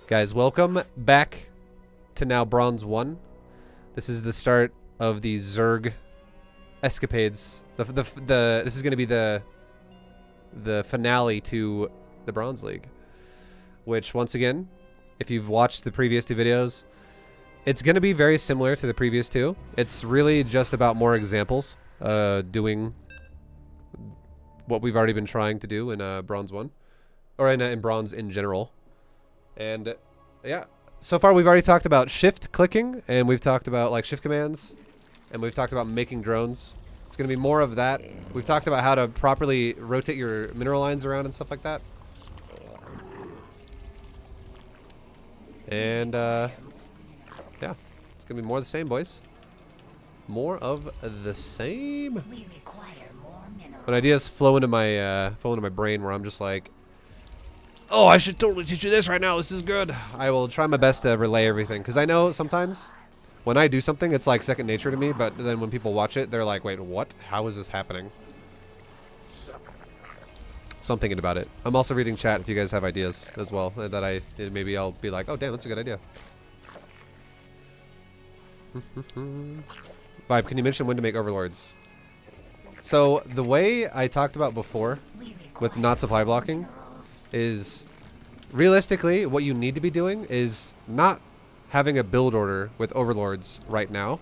Guys, welcome back to now Bronze 1. This is the start of the Zerg escapades. This is going to be the finale to the Bronze League. Which, once again, if you've watched the previous two videos, it's going to be very similar to the previous two. It's really just about more examples, doing what we've already been trying to do in Bronze 1. Or in Bronze in general. And yeah, so far we've already talked about shift clicking, and we've talked about like shift commands, and we've talked about making drones. It's going to be more of that. We've talked about how to properly rotate your mineral lines around and stuff like that. And yeah, it's going to be more of the same, boys. More of the same. When ideas flow into my brain where I'm just like, oh, I should totally teach you this right now. This is good. I will try my best to relay everything. Because I know sometimes when I do something, it's like second nature to me. But then when people watch it, they're like, wait, what? How is this happening? So I'm thinking about it. I'm also reading chat if you guys have ideas as well. That maybe I'll be like, oh, damn, that's a good idea. ViBE, can you mention when to make overlords? So the way I talked about before with not supply blocking is realistically what you need to be doing is not having a build order with overlords right now,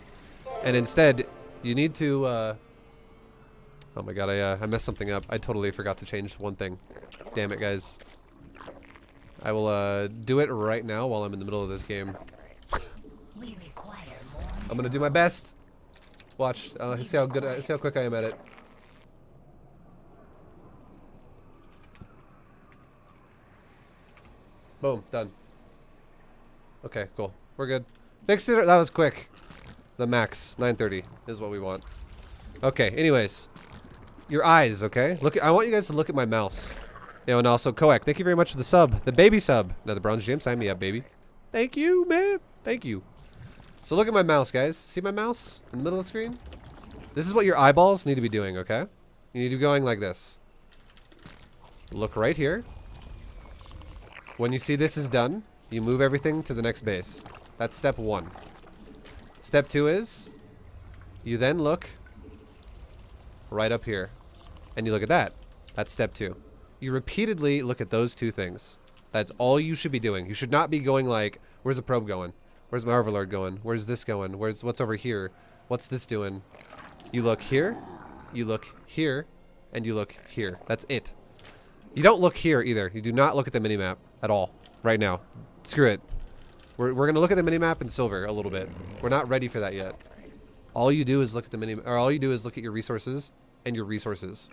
and instead you need to oh my god, I messed something up. I totally forgot to change one thing. Damn it, guys. I will do it right now while I'm in the middle of this game. I'm gonna do my best. Watch, see how quick I am at it. Boom, done. Okay, cool. We're good. Fixed it. That was quick. The max, 930 is what we want. Okay, anyways. Your eyes, okay? Look, I want you guys to look at my mouse. You know, and also, Koak, thank you very much for the sub. The baby sub. Now the bronze gym, sign me up, baby. Thank you, man. Thank you. So look at my mouse, guys. See my mouse in the middle of the screen? This is what your eyeballs need to be doing, okay? You need to be going like this. Look right here. When you see this is done, you move everything to the next base. That's step 1. Step 2 is you then look right up here and you look at that. That's step 2. You repeatedly look at those two things. That's all you should be doing. You should not be going like, where's the probe going? Where's my overlord going? Where's this going? What's over here? What's this doing? You look here, and you look here. That's it. You don't look here either. You do not look at the minimap at all right now. Screw it. We're going to look at the minimap in silver a little bit. We're not ready for that yet. All you do is look at the minimap, or all you do is look at your resources and your resources.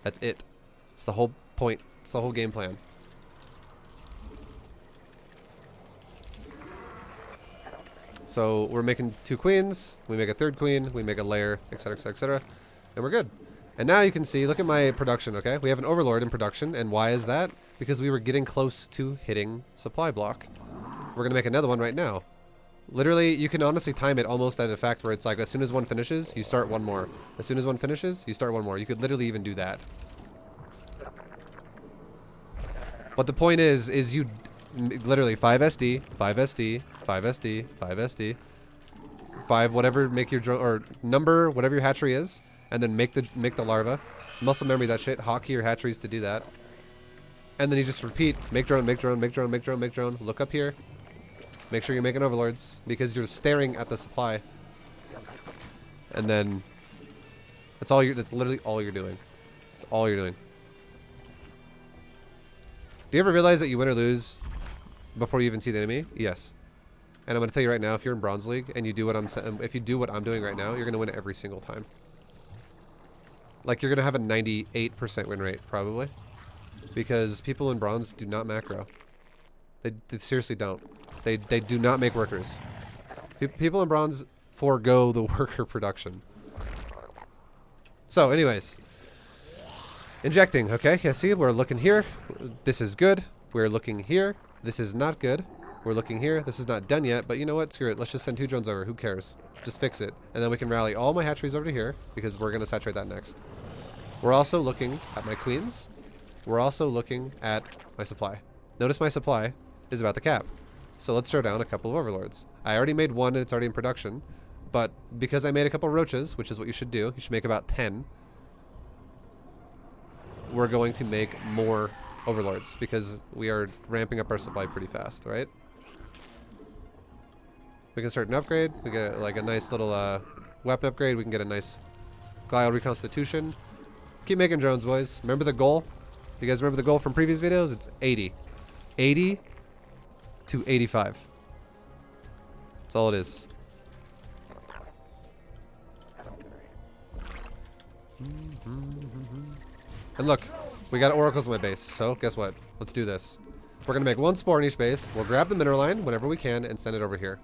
That's it. It's the whole point. It's the whole game plan. So we're making 2 queens. We make a 3rd queen. We make a layer, etc., etc., etc. And we're good. And now you can see, look at my production, okay? We have an overlord in production, and why is that? Because we were getting close to hitting supply block. We're gonna make another one right now. Literally, you can honestly time it almost at a fact where it's like, as soon as one finishes, you start one more. As soon as one finishes, you start one more. You could literally even do that. But the point is you literally 5 SD, 5 SD, 5 SD, 5 SD, 5 whatever, make your drone, or number whatever your hatchery is. And then make the larva. Muscle memory that shit. Hotkey your hatcheries to do that. And then you just repeat. Make drone, make drone, make drone, make drone, make drone. Look up here. Make sure you're making overlords. Because you're staring at the supply. And then that's literally all you're doing. That's all you're doing. Do you ever realize that you win or lose before you even see the enemy? Yes. And I'm gonna tell you right now, if you're in Bronze League and you do what I'm doing right now, you're gonna win every single time. Like, you're going to have a 98% win rate, probably. Because people in Bronze do not macro. They seriously don't. They do not make workers. People in Bronze forego the worker production. So, anyways. Injecting, okay? Yeah, see, we're looking here. This is good. We're looking here. This is not good. We're looking here. This is not done yet, but you know what? Screw it. Let's just send 2 drones over. Who cares? Just fix it. And then we can rally all my hatcheries over to here, because we're going to saturate that next. We're also looking at my queens. We're also looking at my supply. Notice my supply is about to cap. So let's throw down a couple of overlords. I already made one and it's already in production. But because I made a couple of roaches, which is what you should do, you should make about 10. We're going to make more overlords because we are ramping up our supply pretty fast, right? We can start an upgrade. We get like a nice little weapon upgrade. We can get a nice glial reconstitution. Keep making drones, boys. Remember the goal? You guys remember the goal from previous videos? It's 80. 80 to 85. That's all it is. And look, we got oracles in my base, so guess what? Let's do this. We're gonna make one spore in each base. We'll grab the mineral line whenever we can and send it over here.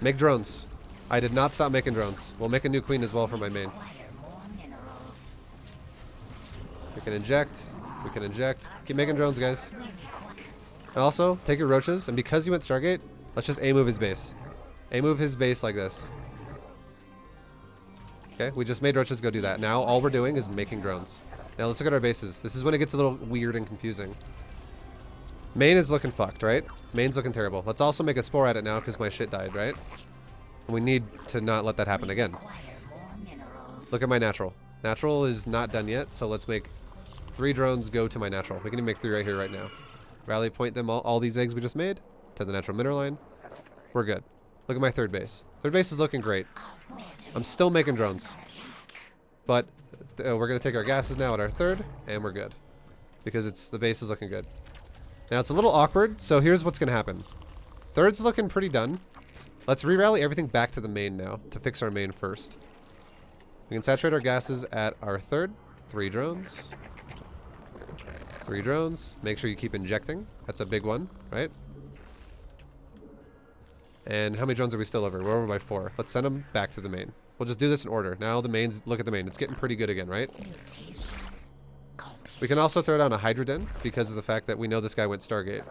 Make drones. I did not stop making drones. We'll make a new queen as well for my main. We can inject. We can inject. Keep making drones, guys. And also, take your roaches, and because you went Stargate, let's just A-move his base. A-move his base like this. Okay, we just made roaches go do that. Now all we're doing is making drones. Now let's look at our bases. This is when it gets a little weird and confusing. Main is looking fucked, right? Main's looking terrible. Let's also make a spore at it now because my shit died, right? And we need to not let that happen again. Look at my natural. Natural is not done yet, so let's make 3 drones go to my natural. We can even make 3 right here, right now. Rally point them, all these eggs we just made, to the natural mineral line. We're good. Look at my third base. Third base is looking great. I'm still making drones. But we're going to take our gases now at our third, and we're good. Because the base is looking good. Now it's a little awkward, so here's what's going to happen. Third's looking pretty done. Let's re-rally everything back to the main now, to fix our main first. We can saturate our gases at our third. 3 drones. 3 drones. Make sure you keep injecting. That's a big one, right? And how many drones are we still over? We're over by 4. Let's send them back to the main. We'll just do this in order. Now the mains, look at the main. It's getting pretty good again, right? We can also throw down a Hydra Den because of the fact that we know this guy went Stargate.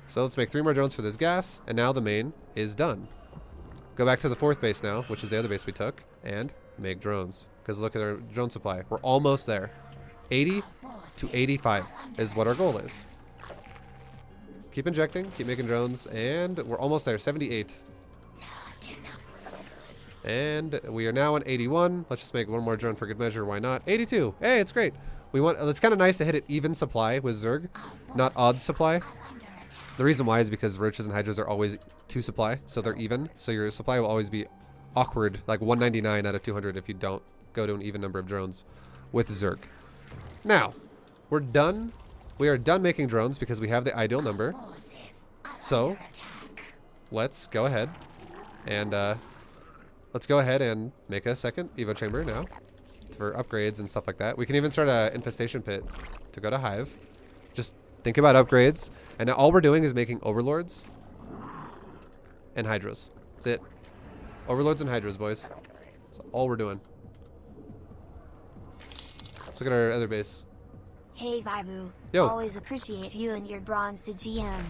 So let's make 3 more drones for this gas, and now the main is done. Go back to the 4th base now, which is the other base we took, and make drones. Because look at our drone supply. We're almost there. 80 to 85 is what our goal is. Keep injecting, keep making drones, and we're almost there. 78. And we are now on 81. Let's just make one more drone for good measure. Why not? 82. Hey, it's great. It's kind of nice to hit it even supply with Zerg, not odd supply. The reason why is because roaches and hydras are always 2 supply, so they're even. So your supply will always be awkward, like 199 out of 200 if you don't go to an even number of drones with Zerg. Now, we're done. We are done making drones because we have the ideal number. So, let's go ahead and make a second Evo chamber now for upgrades and stuff like that. We can even start an infestation pit to go to Hive. Just think about upgrades. And now all we're doing is making overlords and hydras. That's it. Overlords and hydras, boys. That's all we're doing. Let's look at our other base. Hey ViBE. Yo. Always appreciate you and your bronze to GM.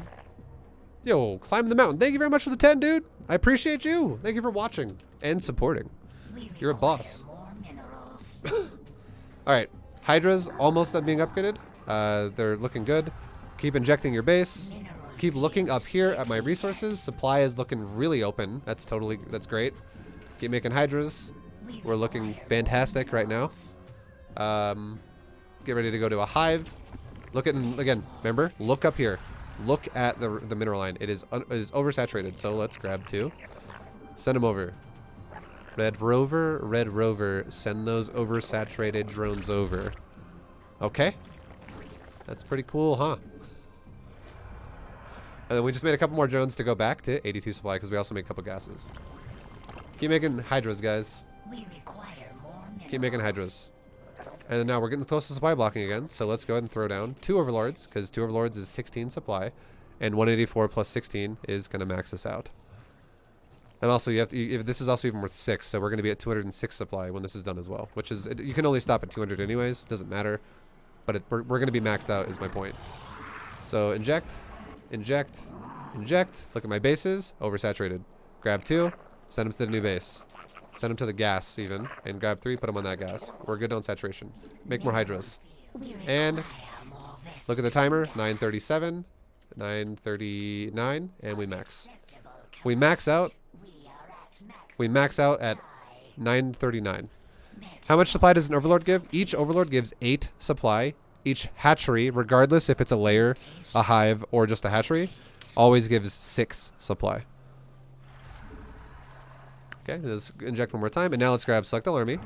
Yo, climb the mountain. Thank you very much for the 10, dude. I appreciate you. Thank you for watching and supporting. You're a boss. Alright. Hydras almost done being upgraded. They're looking good. Keep injecting your base. Keep looking up here at my resources. Supply is looking really open. That's great. Keep making hydras. We're looking fantastic right now. Get ready to go to a hive. Look at, again, remember, look up here. Look at the mineral line. It is oversaturated, so let's grab 2. Send them over. Red Rover, send those oversaturated drones over. Okay. That's pretty cool, huh? And then we just made a couple more drones to go back to 82 supply because we also made a couple gases. Keep making hydras, guys. Keep making hydras. And then now we're getting close to supply blocking again, so let's go ahead and throw down 2 overlords, because 2 overlords is 16 supply, and 184 plus 16 is going to max us out. And also, this is also even worth 6, so we're going to be at 206 supply when this is done as well, which is, you can only stop at 200 anyways, doesn't matter, but we're going to be maxed out is my point. So inject, inject, inject, look at my bases, oversaturated. Grab 2, send them to the new base. Send them to the gas even, and grab 3, put them on that gas. We're good on saturation. Make more hydras. And look at the timer, 9:37. 939, and we max. We max out. We max out at 939. How much supply does an overlord give? Each overlord gives 8 supply. Each hatchery, regardless if it's a lair, a hive, or just a hatchery, always gives 6 supply. Okay, let's inject one more time, and now let's grab select all army,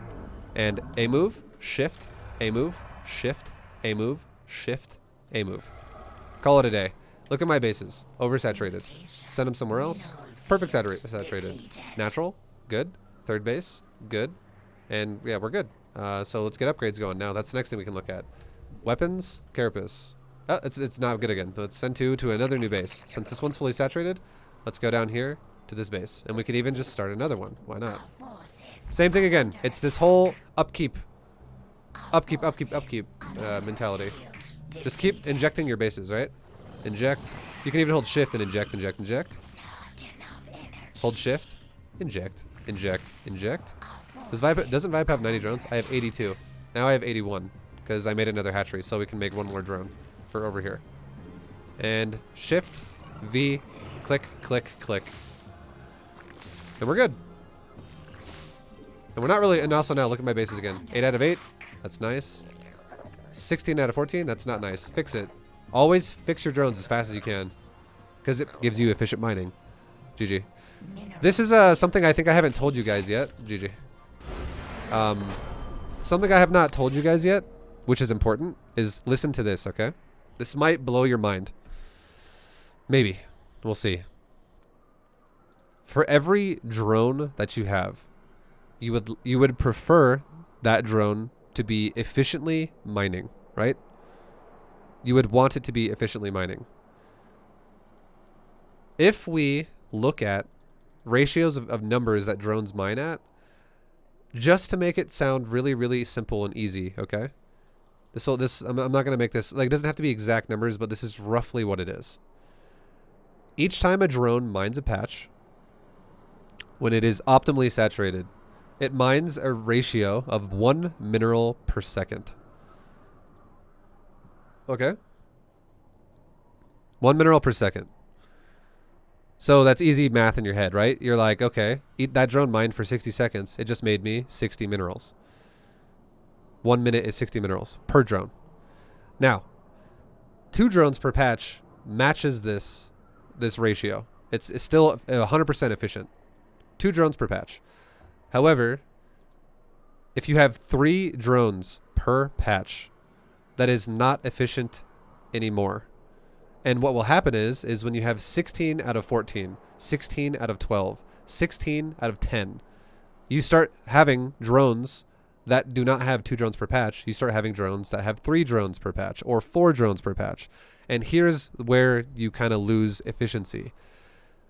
and a move, shift, a move, shift, a move, shift, a move. Call it a day. Look at my bases. Oversaturated. Send them somewhere else. Perfect saturated. Natural. Good. Third base. Good. And yeah, we're good. So let's get upgrades going now. That's the next thing we can look at. Weapons. Carapace. Oh, it's not good again. Let's send 2 to another new base. Since this one's fully saturated, let's go down here to this base. And we could even just start another one. Why not? Same thing again. It's this whole upkeep mentality. Just keep injecting your bases, right? Inject. You can even hold shift and inject, inject, inject. Hold shift. Inject, inject, inject. Doesn't ViBE have 90 drones? I have 82. Now I have 81 because I made another hatchery, so we can make one more drone for over here. And shift, V, click, click, click. And we're good. And we're not really, and also now look at my bases again. 8 out of 8. That's nice. 16 out of 14. That's not nice. Fix it. Always fix your drones as fast as you can, because it gives you efficient mining. GG. This is something I think I haven't told you guys yet. GG. Something I have not told you guys yet, which is important, is listen to this, okay? This might blow your mind. Maybe. We'll see. For every drone that you have, you would prefer that drone to be efficiently mining, right? You would want it to be efficiently mining. If we look at ratios of numbers that drones mine at, just to make it sound really, really simple and easy, okay? I'm not going to make this, like, it doesn't have to be exact numbers, but this is roughly what it is. Each time a drone mines a patch, when it is optimally saturated, it mines a ratio of 1 mineral per second. Okay? 1 mineral per second. So that's easy math in your head, right? You're like, okay, that drone mined for 60 seconds. It just made me 60 minerals. 1 minute is 60 minerals per drone. Now, 2 drones per patch matches this ratio. It's still 100% efficient. 2 drones per patch. However, if you have 3 drones per patch, that is not efficient anymore. And what will happen is when you have 16 out of 14, 16 out of 12, 16 out of 10, you start having drones that do not have 2 drones per patch. You start having drones that have 3 drones per patch or 4 drones per patch. And here's where you kind of lose efficiency.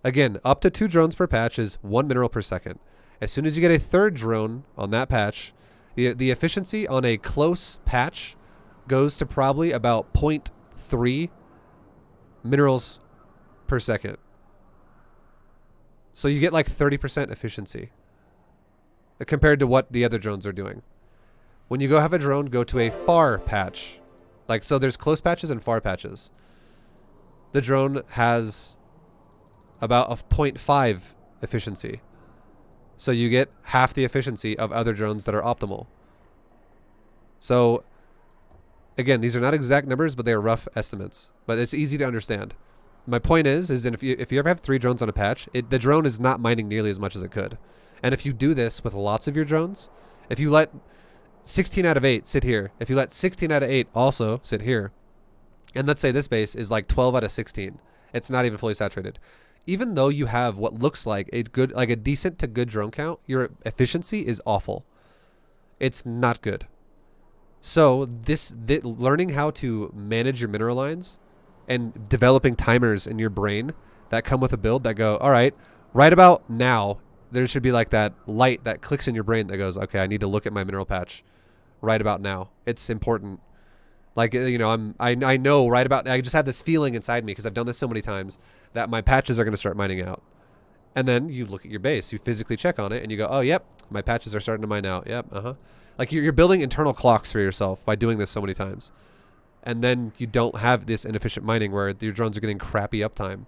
Again, up to 2 drones per patch is 1 mineral per second. As soon as you get a 3rd drone on that patch, the efficiency on a close patch goes to probably about 0.3 minerals per second. So you get like 30% efficiency compared to what the other drones are doing. When you go have a drone go to a far patch, like, so there's close patches and far patches. The drone has about a 0.5 efficiency. So you get half the efficiency of other drones that are optimal. So again, these are not exact numbers, but they are rough estimates. But it's easy to understand. My point is if you ever have 3 drones on a patch, the drone is not mining nearly as much as it could. And if you do this with lots of your drones, if you let 16 out of 8 sit here, if you let 16 out of 8 also sit here, and let's say this base is like 12 out of 16, it's not even fully saturated. Even though you have what looks like a decent to good drone count, your efficiency is awful. It's not good. So learning how to manage your mineral lines and developing timers in your brain that come with a build that go, all right, right about now, there should be like that light that clicks in your brain that goes, okay, I need to look at my mineral patch right about now. It's important. Like, you know, I know right about, I just have this feeling inside me because I've done this so many times that my patches are going to start mining out. And then you look at your base, you physically check on it and you go, oh, yep, my patches are starting to mine out. Yep. Like you're building internal clocks for yourself by doing this so many times. And then you don't have this inefficient mining where your drones are getting crappy uptime.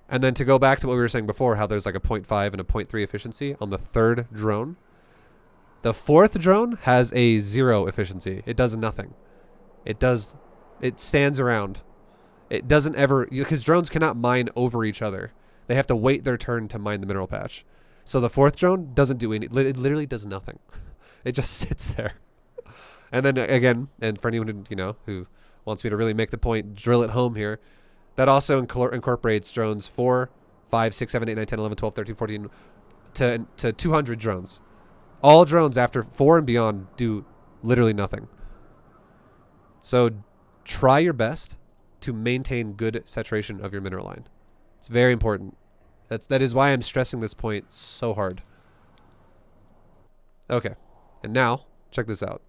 And then to go back to what we were saying before, how there's like a 0.5 and a 0.3 efficiency on the third drone. The fourth drone has a 0 efficiency. It does nothing. It stands around. It doesn't ever, because drones cannot mine over each other. They have to wait their turn to mine the mineral patch. So the fourth drone doesn't do any, it literally does nothing. It just sits there. And then again, and for anyone who, who wants me to really make the point, drill it home here, that also incorporates drones 4, 5, 6, 7, 8, 9, 10, 11, 12, 13, 14 to 200 drones. All drones after 4 and beyond do literally nothing. So try your best to maintain good saturation of your mineral line. It's very important. That is why I'm stressing this point so hard. Okay. And now, check this out.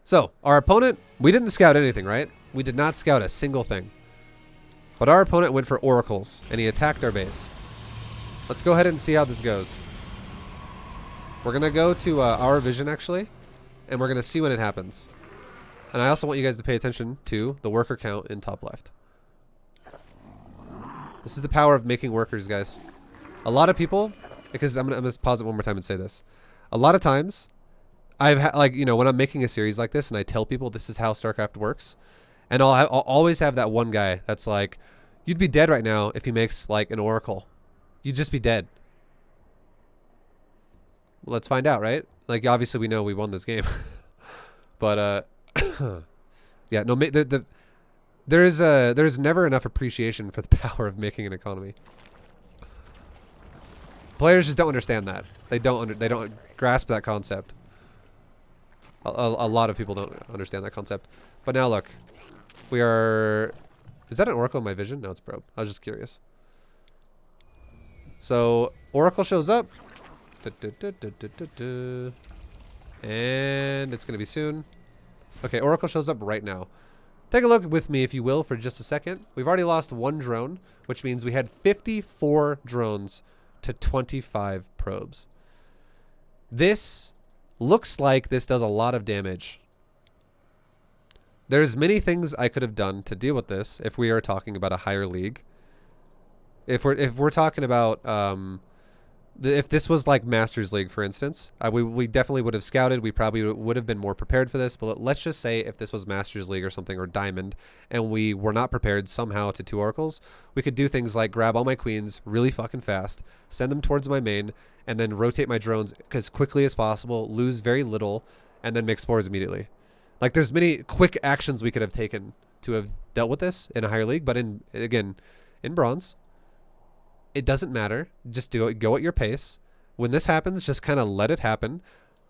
So, our opponent, we didn't scout anything, right? We did not scout a single thing. But our opponent went for oracles, and he attacked our base. Let's go ahead and see how this goes. We're going to go to our vision, actually, and we're going to see when it happens. And I also want you guys to pay attention to the worker count in top left. This is the power of making workers, guys. A lot of people, because I'm gonna pause it one more time and say this. A lot of times, when I'm making a series like this and I tell people this is how StarCraft works, and I'll always have that one guy that's like, you'd be dead right now if he makes like an oracle. You'd just be dead. Well, let's find out, right? Like, obviously we know we won this game. But, yeah, no, there's never enough appreciation for the power of making an economy. Players just don't understand that. They don't grasp that concept. A lot of people don't understand that concept. But now look, we are. Is that an oracle in my vision? No, it's probe. I was just curious. So oracle shows up, and it's gonna be soon. Okay, oracle shows up right now. Take a look with me, if you will, for just a second. We've already lost 1 drone, which means we had 54 drones to 25 probes. This looks like this does a lot of damage. There's many things I could have done to deal with this if we are talking about a higher league. If we're talking about if this was like Masters League, for instance, we definitely would have scouted. We probably would have been more prepared for this. But let's just say if this was Masters League or something, or Diamond, and we were not prepared somehow to 2 oracles, we could do things like grab all my queens really fucking fast, send them towards my main, and then rotate my drones as quickly as possible, lose very little, and then make spores immediately. Like, there's many quick actions we could have taken to have dealt with this in a higher league. But in bronze, it doesn't matter. Just go at your pace. When this happens, just kind of let it happen.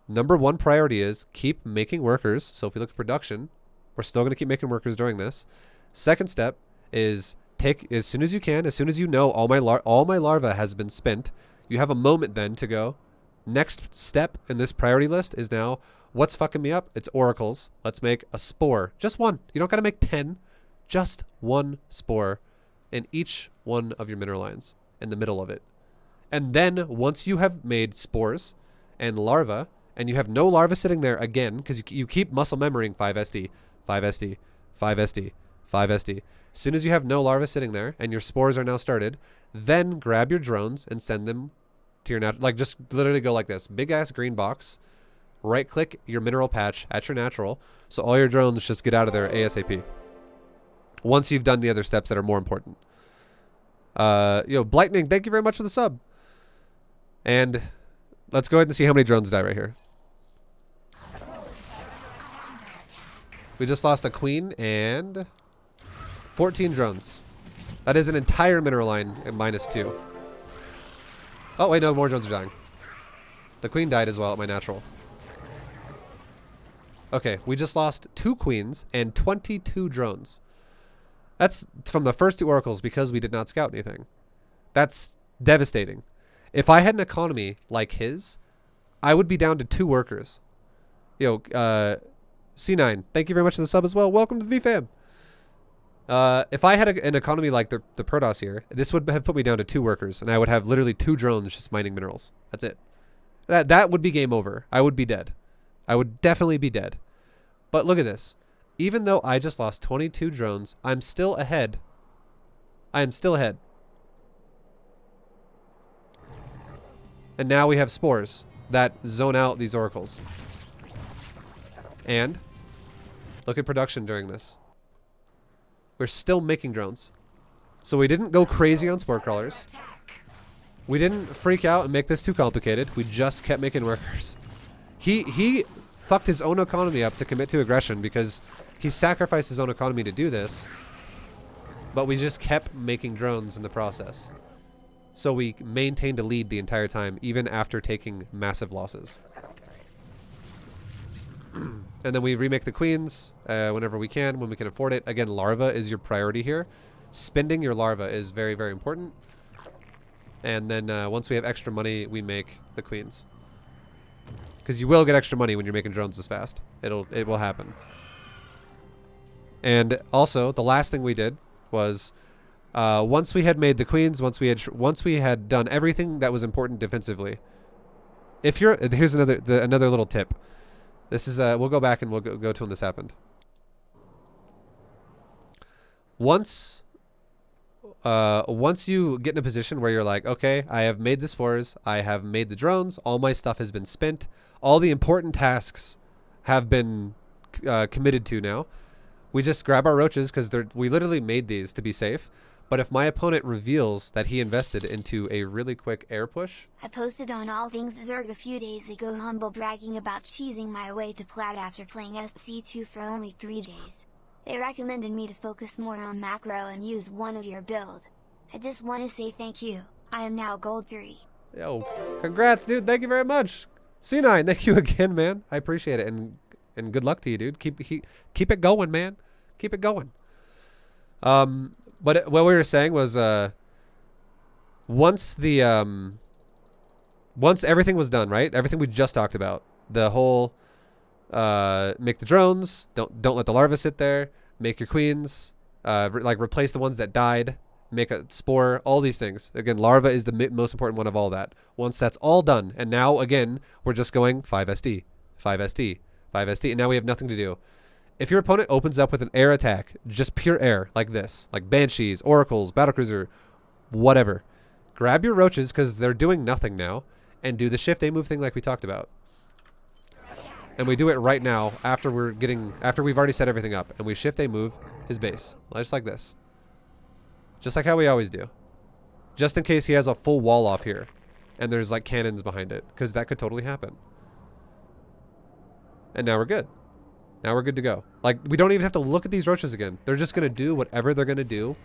Number 1 priority is keep making workers. So if we look at production, we're still going to keep making workers during this. Second step is take as soon as you can, as soon as you know all my larva has been spent, you have a moment then to go. Next step in this priority list is now, what's fucking me up? It's oracles. Let's make a spore. Just 1. You don't got to make 10. Just 1 spore in each one of your mineral lines, in the middle of it. And then once you have made spores and larvae, and you have no larvae sitting there again, because you keep muscle memorying 5 SD, 5 SD, 5 SD, 5 SD. As soon as you have no larvae sitting there and your spores are now started, then grab your drones and send them to your like, just literally go like this. Big ass green box. Right click your mineral patch at your natural, so all your drones just get out of there ASAP. Once you've done the other steps that are more important. Blightning, thank you very much for the sub. And let's go ahead and see how many drones die right here. We just lost a queen and 14 drones. That is an entire mineral line at -2. Oh, wait, no, more drones are dying. The queen died as well at my natural. Okay, we just lost 2 queens and 22 drones. That's from the first 2 oracles because we did not scout anything. That's devastating. If I had an economy like his, I would be down to 2 workers. C9, thank you very much for the sub as well. Welcome to the VFam. If I had an economy like the Protoss here, this would have put me down to 2 workers, and I would have literally 2 drones just mining minerals. That's it. That would be game over. I would be dead. I would definitely be dead. But look at this. Even though I just lost 22 drones, I'm still ahead. I am still ahead. And now we have spores that zone out these oracles. And look at production during this. We're still making drones. So we didn't go crazy on spore crawlers. We didn't freak out and make this too complicated. We just kept making workers. He fucked his own economy up to commit to aggression because he sacrificed his own economy to do this. But we just kept making drones in the process. So we maintained a lead the entire time, even after taking massive losses. And then we remake the queens whenever we can, when we can afford it. Again, larva is your priority here. Spending your larva is very, very important. And then once we have extra money, we make the queens. Because you will get extra money when you're making drones this fast. It will happen. And also, the last thing we did was once we had made the queens, once we had done everything that was important defensively. Here's another little tip. This is we'll go back and we'll go to when this happened. Once you get in a position where you're like, okay, I have made the spores, I have made the drones, all my stuff has been spent, all the important tasks have been committed to now. We just grab our roaches because we literally made these to be safe. But if my opponent reveals that he invested into a really quick air push... I posted on All Things Zerg a few days ago humble bragging about cheesing my way to plat after playing SC2 for only 3 days. They recommended me to focus more on macro and use one of your build. I just want to say thank you. I am now gold 3. Yo, congrats, dude. Thank you very much. C9, thank you again, man. I appreciate it. And good luck to you, dude. Keep it going, man. Keep it going. But what we were saying was, once everything was done, right? Everything we just talked about, the whole, make the drones, don't let the larvae sit there, make your queens, like replace the ones that died, make a spore, all these things. Again, larva is the most important one of all that. Once that's all done, and now again, we're just going 5SD, 5SD, 5SD, and now we have nothing to do. If your opponent opens up with an air attack, just pure air, like this, like Banshees, Oracles, Battlecruiser, whatever, grab your roaches, because they're doing nothing now, and do the shift A move thing like we talked about. And we do it right now, after we've already set everything up, and we shift A move his base, just like this. Just like how we always do. Just in case he has a full wall off here, and there's like cannons behind it, because that could totally happen. And now we're good. Now we're good to go. Like, we don't even have to look at these roaches again. They're just going to do whatever they're going to do.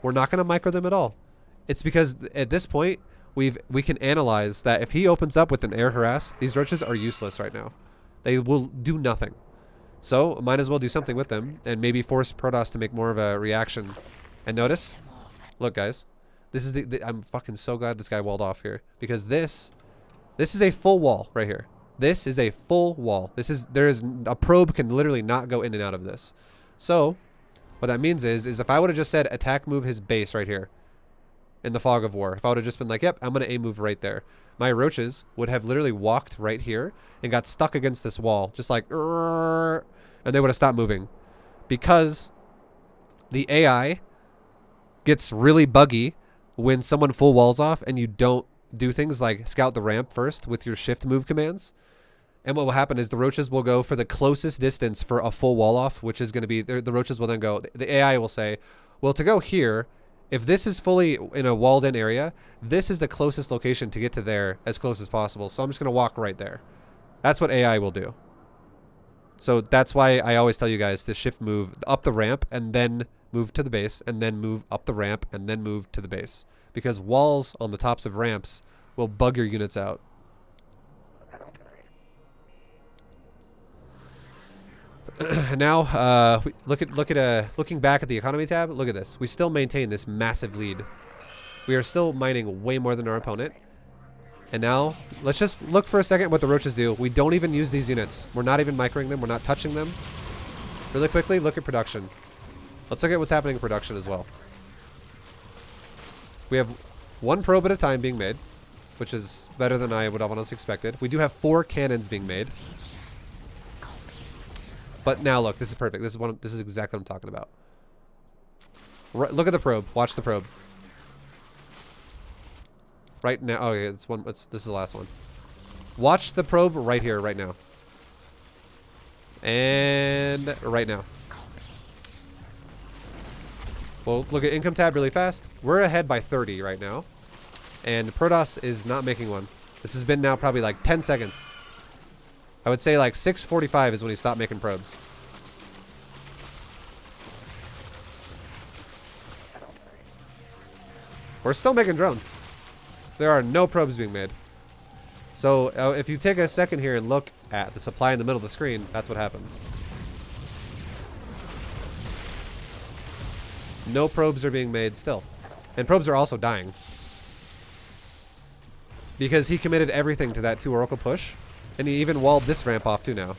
We're not going to micro them at all. It's because at this point, we can analyze that if he opens up with an air harass, these roaches are useless right now. They will do nothing. So, might as well do something with them and maybe force Protoss to make more of a reaction. And notice, look guys, this is I'm fucking so glad this guy walled off here, because this is a full wall right here. This is a full wall. A probe can literally not go in and out of this. So, what that means is if I would have just said attack move his base right here in the fog of war, if I would have just been like, yep, I'm going to A move right there, my roaches would have literally walked right here and got stuck against this wall, just like, and they would have stopped moving. Because the AI gets really buggy when someone full walls off and you don't do things like scout the ramp first with your shift move commands. And what will happen is the roaches will go for the closest distance for a full wall off, which is going to be, the roaches will then go, the AI will say, well, to go here, if this is fully in a walled in area, this is the closest location to get to there as close as possible. So I'm just going to walk right there. That's what AI will do. So that's why I always tell you guys to shift move up the ramp and then move to the base, and then move up the ramp and then move to the base. Because walls on the tops of ramps will bug your units out. Now, looking back at the economy tab, look at this. We still maintain this massive lead. We are still mining way more than our opponent. And now, let's just look for a second what the roaches do. We don't even use these units. We're not even microing them. We're not touching them. Really quickly, look at production. Let's look at what's happening in production as well. We have one probe at a time being made, which is better than I would have honestly expected. We do have 4 cannons being made. But now look, this is perfect. This is exactly what I'm talking about. Right, look at the probe. Watch the probe. Right now. Oh yeah, this is the last one. Watch the probe right here, right now. And right now. Well, look at income tab really fast. We're ahead by 30 right now. And Protoss is not making one. This has been now probably like 10 seconds. I would say like 6:45 is when he stopped making probes. We're still making drones. There are no probes being made. So if you take a second here and look at the supply in the middle of the screen, that's what happens. No probes are being made still. And probes are also dying. Because he committed everything to that 2 Oracle push. And he even walled this ramp off too now.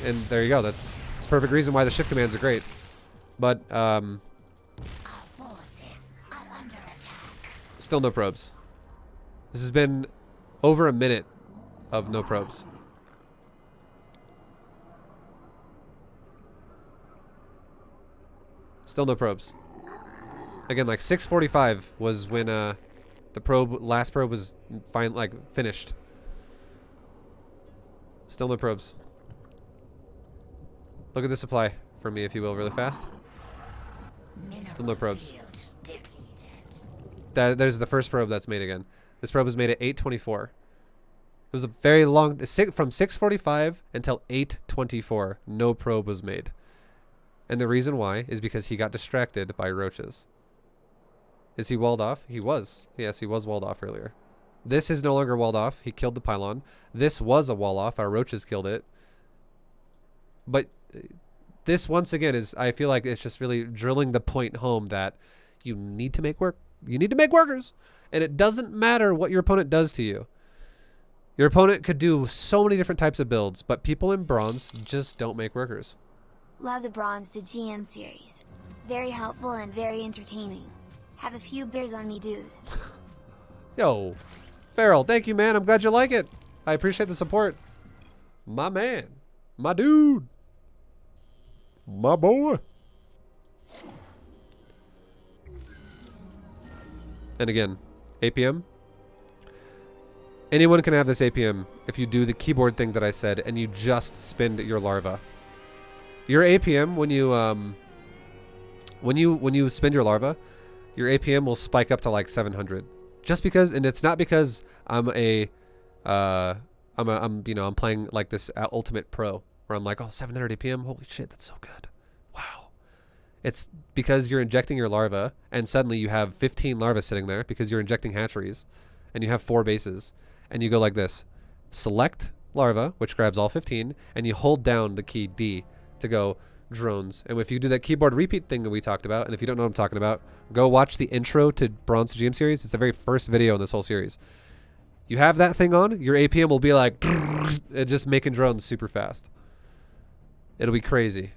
And there you go. That's perfect reason why the shift commands are great. But, still no probes. This has been over a minute of no probes. Still no probes. Again, like 6:45 was when the last probe was finished. Still no probes. Look at the supply for me, if you will, really fast. Still no probes. There's the first probe that's made again. This probe was made at 8:24. It was a very long, from 6:45 until 8:24, no probe was made. And the reason why is because he got distracted by roaches. Is he walled off? He was. Yes, he was walled off earlier. This is no longer walled off. He killed the pylon. This was a wall off. Our roaches killed it. But this, once again, is, I feel like it's just really drilling the point home that you need to make work. You need to make workers. And it doesn't matter what your opponent does to you. Your opponent could do so many different types of builds, but people in bronze just don't make workers. Love the Bronze to GM series. Very helpful and very entertaining. Have a few beers on me, dude. Yo, Farrell, thank you, man. I'm glad you like it. I appreciate the support. My man. My dude. My boy. And again, APM. Anyone can have this APM if you do the keyboard thing that I said and you just spin your larva. Your APM, when you spin your larva, your APM will spike up to like 700. Just because, and it's not because I'm playing like this ultimate pro where I'm like, oh, 700 APM, holy shit, that's so good. Wow. It's because you're injecting your larva and suddenly you have 15 larvae sitting there because you're injecting hatcheries and you have 4 bases and you go like this. Select larva, which grabs all 15, and you hold down the key D to go drones. And if you do that keyboard repeat thing that we talked about, and if you don't know what I'm talking about, go watch the intro to Bronze GM series. It's the very first video in this whole series. You have that thing on, your APM will be like just making drones super fast. It'll be crazy.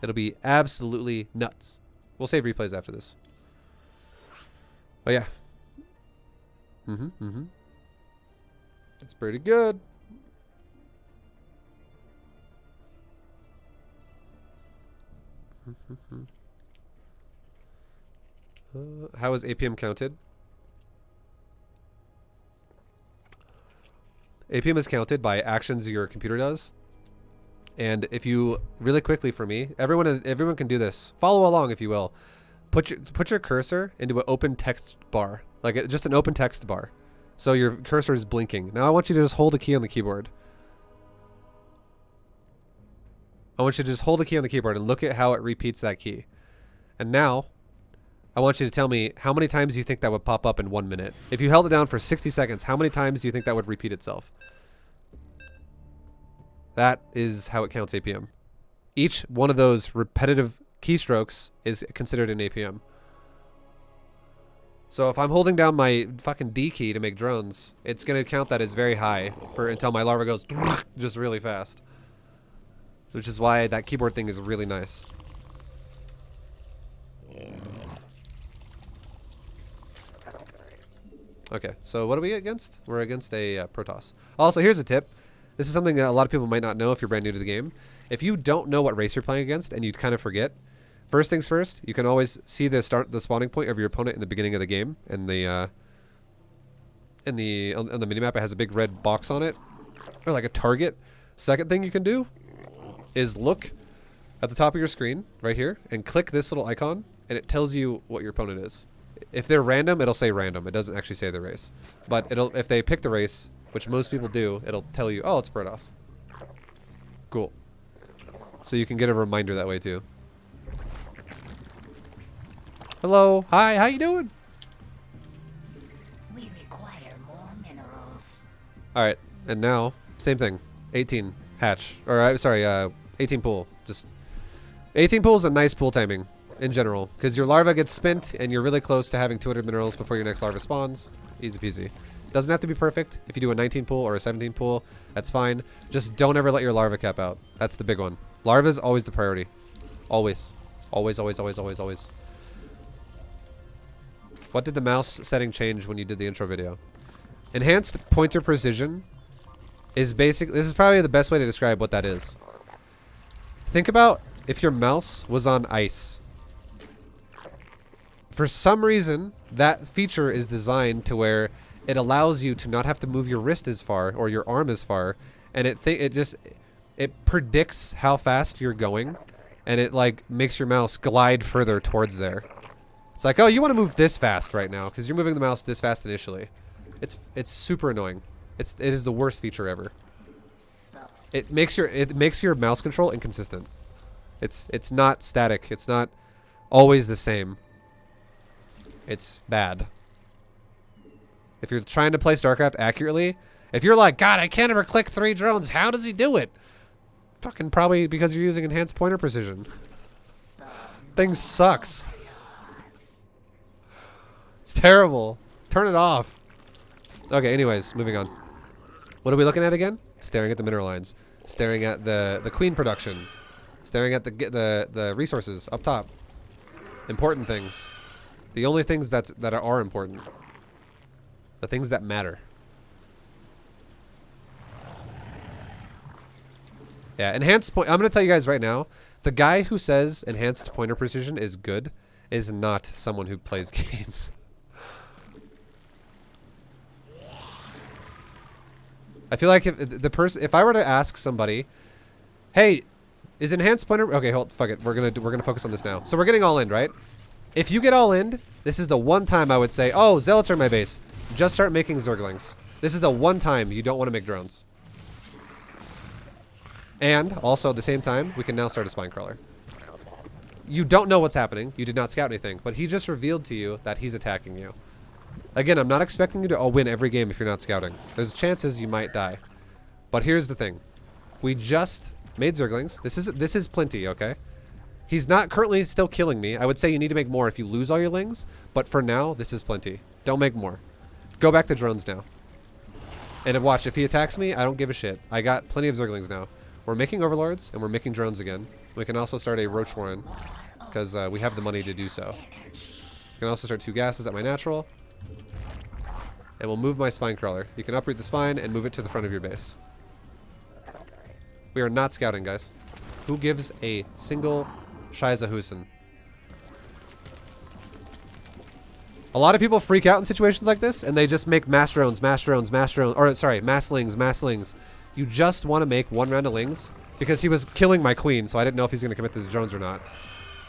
It'll be absolutely nuts. We'll save replays after this. Oh yeah. It's pretty good. How is APM counted? APM is counted by actions your computer does. And if you, really quickly for me, everyone can do this. Follow along if you will. Put your cursor into an open text bar. Like just an open text bar. So your cursor is blinking. Now I want you to just hold a key on the keyboard. I want you to just hold a key on the keyboard and look at how it repeats that key. And now, I want you to tell me how many times you think that would pop up in 1 minute. If you held it down for 60 seconds, how many times do you think that would repeat itself? That is how it counts APM. Each one of those repetitive keystrokes is considered an APM. So if I'm holding down my fucking D key to make drones, it's going to count that as very high until my larva goes just really fast. Which is why that keyboard thing is really nice. Okay, so what are we against? We're against a Protoss. Also, here's a tip. This is something that a lot of people might not know if you're brand new to the game. If you don't know what race you're playing against and you kind of forget, first things first, you can always see the spawning point of your opponent in the beginning of the game, and on the minimap it has a big red box on it, or like a target. Second thing you can do is look at the top of your screen right here and click this little icon, and it tells you what your opponent is. If they're random, it'll say random. It doesn't actually say the race. But if they pick the race, which most people do, it'll tell you, oh, it's Protoss. Cool. So you can get a reminder that way too. Hello. Hi. How you doing? We require more minerals. All right. And now, same thing. 18 hatch. Or sorry, 18 pool. Just 18 pool is a nice pool timing in general, because your larva gets spent and you're really close to having 200 minerals before your next larva spawns. Easy peasy. Doesn't have to be perfect. If you do a 19 pool or a 17 pool, that's fine. Just don't ever let your larva cap out. That's the big one. Larva is always the priority. Always. Always, always, always, always, always. What did the mouse setting change when you did the intro video? Enhanced pointer precision is basic. This is probably the best way to describe what that is. Think about if your mouse was on ice. For some reason, that feature is designed to where it allows you to not have to move your wrist as far or your arm as far, and it predicts how fast you're going, and it like makes your mouse glide further towards there. It's like, oh, you want to move this fast right now because you're moving the mouse this fast initially. It's super annoying. It is the worst feature ever. It makes your mouse control inconsistent. It's not static. It's not always the same. It's bad. If you're trying to play StarCraft accurately, if you're like, God, I can't ever click 3 drones, how does he do it? Fucking probably because you're using enhanced pointer precision. Thing sucks. It's terrible. Turn it off. Okay, anyways, moving on. What are we looking at again? Staring at the mineral lines. Staring at the queen production. Staring at the resources up top. Important things. The only things that are important. The things that matter. Yeah, enhanced point. I'm going to tell you guys right now, the guy who says enhanced pointer precision is good is not someone who plays games. I feel like if I were to ask somebody, hey, is enhanced pointer, okay, fuck it. We're going to focus on this now. So we're getting all in, right? If you get all in, this is the one time I would say, oh, zealots are my base. Just start making zerglings. This is the one time you don't want to make drones. And also at the same time, we can now start a spine crawler. You don't know what's happening. You did not scout anything, but he just revealed to you that he's attacking you. Again, I'm not expecting you to all win every game if you're not scouting. There's chances you might die. But here's the thing. We just made zerglings. This is plenty, okay? He's not currently still killing me. I would say you need to make more if you lose all your lings, but for now, this is plenty. Don't make more. Go back to drones now. And watch, if he attacks me, I don't give a shit. I got plenty of zerglings now. We're making overlords, and we're making drones again. We can also start a roach warren, because we have the money to do so. We can also start 2 gases at my natural. And we'll move my spine crawler. You can uproot the spine and move it to the front of your base. We are not scouting, guys. Who gives a single Shiza Husin? A lot of people freak out in situations like this, and they just make mass drones, or sorry, masslings. You just want to make 1 round of lings, because he was killing my queen, so I didn't know if he's going to commit to the drones or not.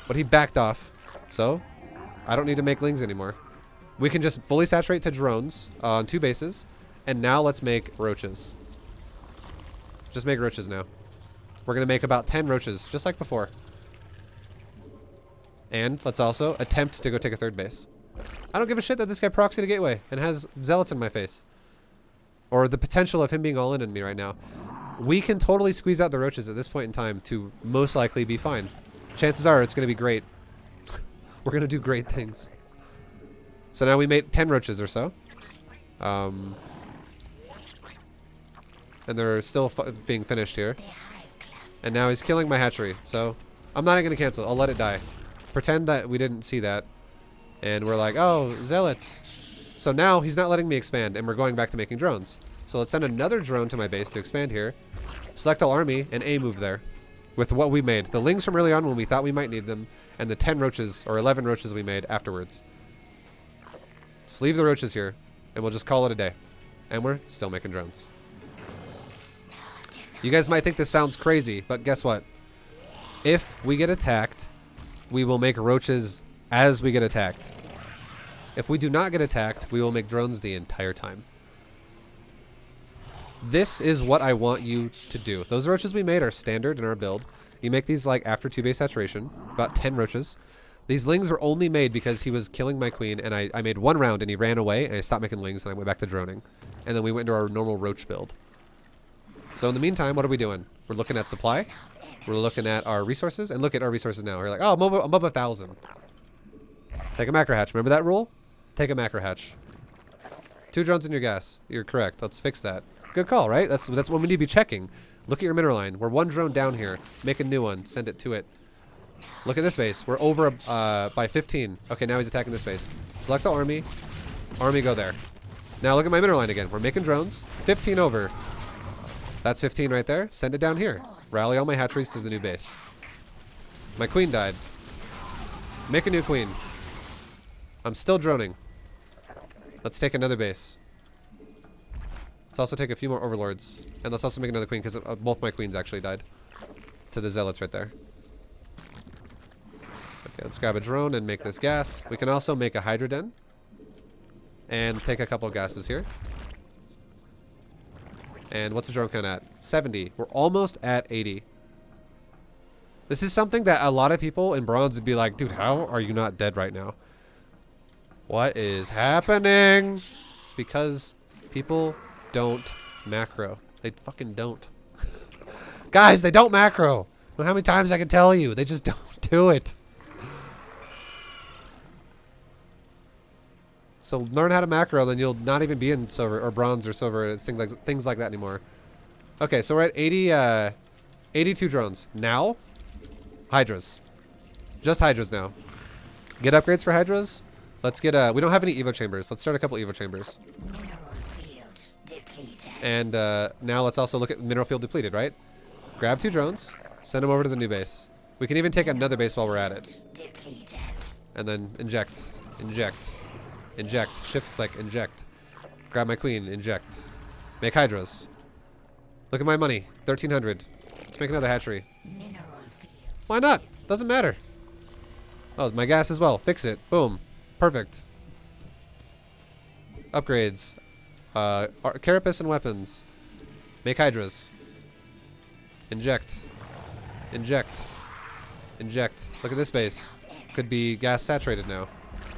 But he backed off, so I don't need to make lings anymore. We can just fully saturate to drones on 2 bases, and now let's make roaches. Just make roaches now. We're going to make about 10 roaches, just like before. And let's also attempt to go take a 3rd base. I don't give a shit that this guy proxied a gateway and has zealots in my face. Or the potential of him being all in on me right now. We can totally squeeze out the roaches at this point in time to most likely be fine. Chances are it's going to be great. We're going to do great things. So now we made 10 roaches or so. And they're still being finished here. And now he's killing my hatchery. So I'm not going to cancel. I'll let it die. Pretend that we didn't see that. And we're like, oh, zealots. So now he's not letting me expand, and we're going back to making drones. So let's send another drone to my base to expand here. Select all army and A move there. With what we made. The lings from early on when we thought we might need them. And the 10 roaches, or 11 roaches we made afterwards. Just leave the roaches here. And we'll just call it a day. And we're still making drones. You guys might think this sounds crazy, but guess what? If we get attacked, we will make roaches as we get attacked. If we do not get attacked, we will make drones the entire time. This is what I want you to do. Those roaches we made are standard in our build. You make these like after 2 base saturation, about 10 roaches. These lings were only made because he was killing my queen, and I made 1 round and he ran away, and I stopped making lings and I went back to droning. And then we went into our normal roach build. So in the meantime, what are we doing? We're looking at supply. We're looking at our resources, and look at our resources now. We're like, oh, I'm above 1,000. Take a macro hatch. Remember that rule? Take a macro hatch. 2 drones in your gas. You're correct. Let's fix that. Good call, right? That's what we need to be checking. Look at your mineral line. We're 1 drone down here. Make a new one. Send it to it. Look at this base. We're over by 15. Okay, now he's attacking this base. Select the army. Army, go there. Now look at my mineral line again. We're making drones. 15 over. That's 15 right there. Send it down here. Rally all my hatcheries to the new base. My queen died. Make a new queen. I'm still droning. Let's take another base. Let's also take a few more overlords. And let's also make another queen because both my queens actually died. To the zealots right there. Okay, let's grab a drone and make this gas. We can also make a hydra den. And take a couple of gases here. And what's the drone count at? 70. We're almost at 80. This is something that a lot of people in bronze would be like, dude, how are you not dead right now? What is happening? It's because people don't macro. They fucking don't. Guys, they don't macro. I don't know how many times I can tell you. They just don't do it. So learn how to macro, then you'll not even be in silver or bronze or silver, things like that anymore. Okay, so we're at 82 drones. Now, hydras. Just hydras now. Get upgrades for hydras. Let's get we don't have any evo chambers. Let's start a couple evo chambers. And now let's also look at mineral field depleted, right? Grab 2 drones, send them over to the new base. We can even take another base while we're at it. And then inject, inject, inject, shift click, inject. Grab my queen, inject. Make hydras. Look at my money, 1,300. Let's make another hatchery. Why not? Doesn't matter. Oh, my gas as well. Fix it. Boom. Perfect. Upgrades. Carapace and weapons. Make hydras. Inject. Inject. Inject. Look at this base. Could be gas saturated now.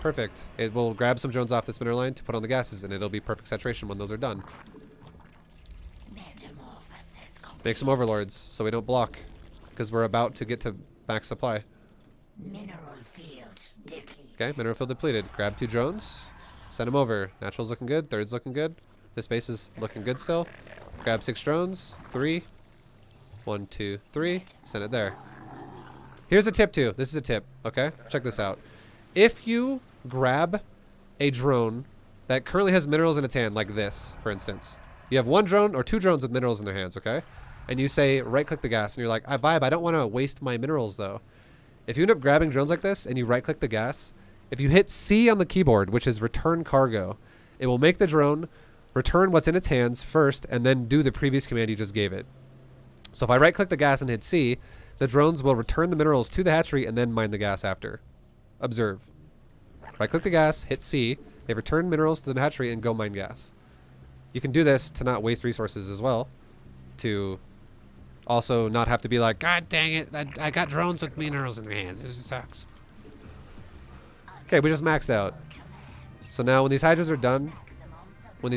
Perfect. It will grab some drones off this mineral line to put on the gases, and it'll be perfect saturation when those are done. Make some overlords so we don't block, because we're about to get to max supply. Okay, mineral field depleted. Grab 2 drones. Send them over. Natural's looking good. Third's looking good. This base is looking good still. Grab 6 drones. 3. 1, 2, 3. Send it there. Here's a tip too. This is a tip. Okay? Check this out. If you grab a drone that currently has minerals in its hand, like this, for instance. You have 1 drone or 2 drones with minerals in their hands, okay? And you say, right-click the gas, and you're like, ViBE, I don't want to waste my minerals, though. If you end up grabbing drones like this, and you right-click the gas, if you hit C on the keyboard, which is return cargo, it will make the drone return what's in its hands first, and then do the previous command you just gave it. So if I right-click the gas and hit C, the drones will return the minerals to the hatchery and then mine the gas after. Observe. Right-click the gas, hit C, they return minerals to the hatchery and go mine gas. You can do this to not waste resources as well, to also not have to be like, God dang it, I got drones with minerals in their hands. This sucks. Okay, we just maxed out. So now when these hydras are done, we're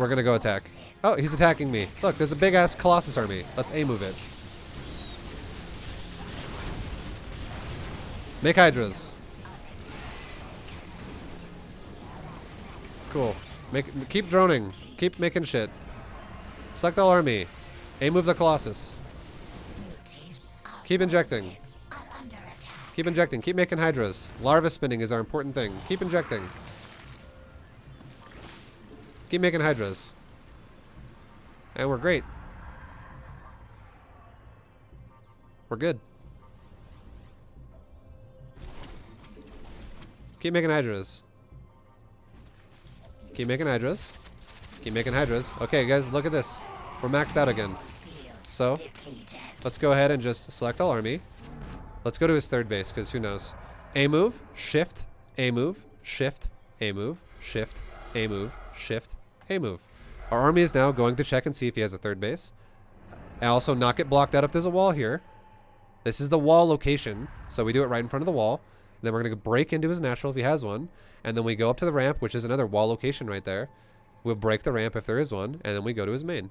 gonna go attack. Oh, he's attacking me. Look, there's a big ass Colossus army. Let's A move it. Make hydras. Cool. Keep droning. Keep making shit. Select all army. A move the Colossus. Keep injecting. Keep injecting. Keep making hydras. Larva spinning is our important thing. Keep injecting. Keep making hydras. And we're great. We're good. Keep making hydras. Keep making hydras. Keep making hydras. Okay, guys, look at this. We're maxed out again. So, let's go ahead and just select all army. Let's go to his third base, because who knows. A move, shift, A move, shift, A move, shift, A move, shift, A move. Our army is now going to check and see if he has a third base. And also not get blocked out if there's a wall here. This is the wall location, so we do it right in front of the wall. Then we're going to break into his natural if he has one. And then we go up to the ramp, which is another wall location right there. We'll break the ramp if there is one, and then we go to his main.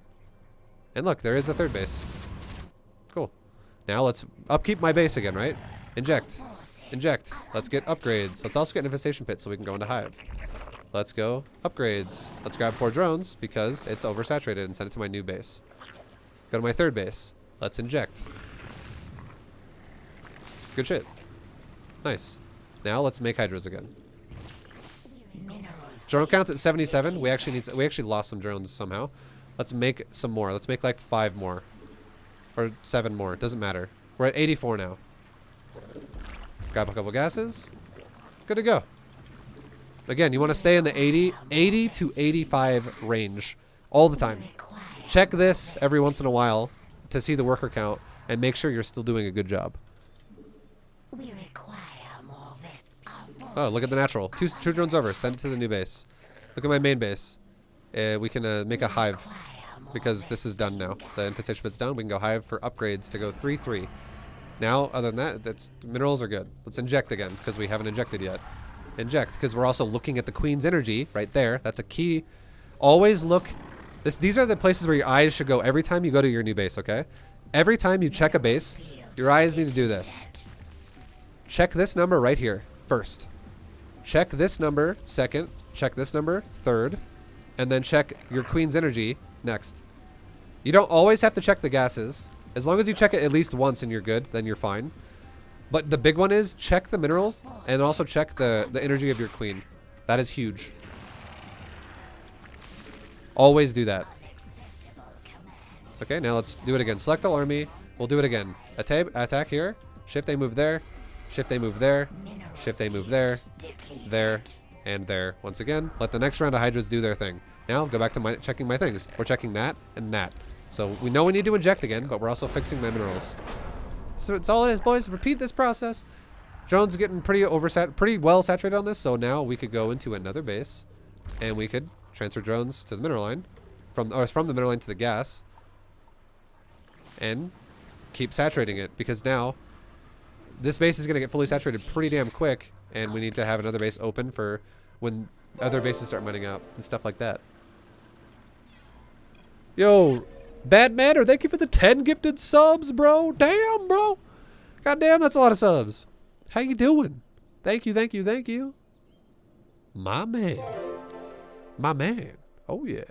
And look, there is a third base. Cool. Now let's upkeep my base again, right? Inject. Inject. Let's get upgrades. Let's also get an infestation pit so we can go into hive. Let's go upgrades. Let's grab 4 drones because it's oversaturated and send it to my new base. Go to my third base. Let's inject. Good shit. Nice. Now let's make hydras again. Drone count's at 77. We actually lost some drones somehow. Let's make some more. Let's make like 5 more. Or 7 more. Doesn't matter. We're at 84 now. Grab a couple gases. Good to go. Again, you want to stay in the 80 to 85 range all the time. Check this every once in a while to see the worker count and make sure you're still doing a good job. We require more this. Oh, look at the natural. Two drones over. Send it to the new base. Look at my main base. We can make a hive because this is done now. The infestation bit's done. We can go hive for upgrades to go 3-3. Now, other than that, minerals are good. Let's inject again because we haven't injected yet. Inject because we're also looking at the queen's energy right there. That's a key. Always look. These are the places where your eyes should go every time you go to your new base, okay? Every time you check a base, your eyes need to do this. Check this number right here first. Check this number second. Check this number third. And then check your queen's energy next. You don't always have to check the gases. As long as you check it at least once and you're good, then you're fine. But the big one is check the minerals and also check the energy of your queen. That is huge. Always do that. Okay, now let's do it again. Select all army. We'll do it again. Attack here. Shift A move there. Shift A move there. Shift A move there. There. And there. Once again, let the next round of hydras do their thing. Now go back to checking my things. We're checking that and that. So we know we need to inject again, but we're also fixing my minerals. So it's all it is, boys. Repeat this process. Drone's getting pretty well saturated on this, so now we could go into another base and we could transfer drones to the mineral line from the mineral line to the gas and keep saturating it because now this base is going to get fully saturated pretty damn quick and we need to have another base open for when other bases start mining out and stuff like that. Yo, Bad Manner, thank you for the 10 gifted subs, bro. Damn, bro. God damn, that's a lot of subs. How you doing? Thank you, thank you, thank you. My man. My man. Oh, yeah.